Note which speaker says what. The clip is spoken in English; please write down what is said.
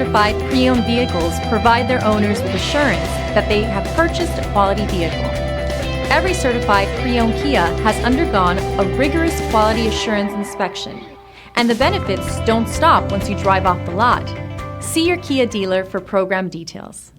Speaker 1: certified pre-owned vehicles provide their owners with assurance that they have purchased a quality vehicle. Every certified pre-owned Kia has undergone a rigorous quality assurance inspection, and the benefits don't stop once you drive off the lot. See your Kia dealer for program details.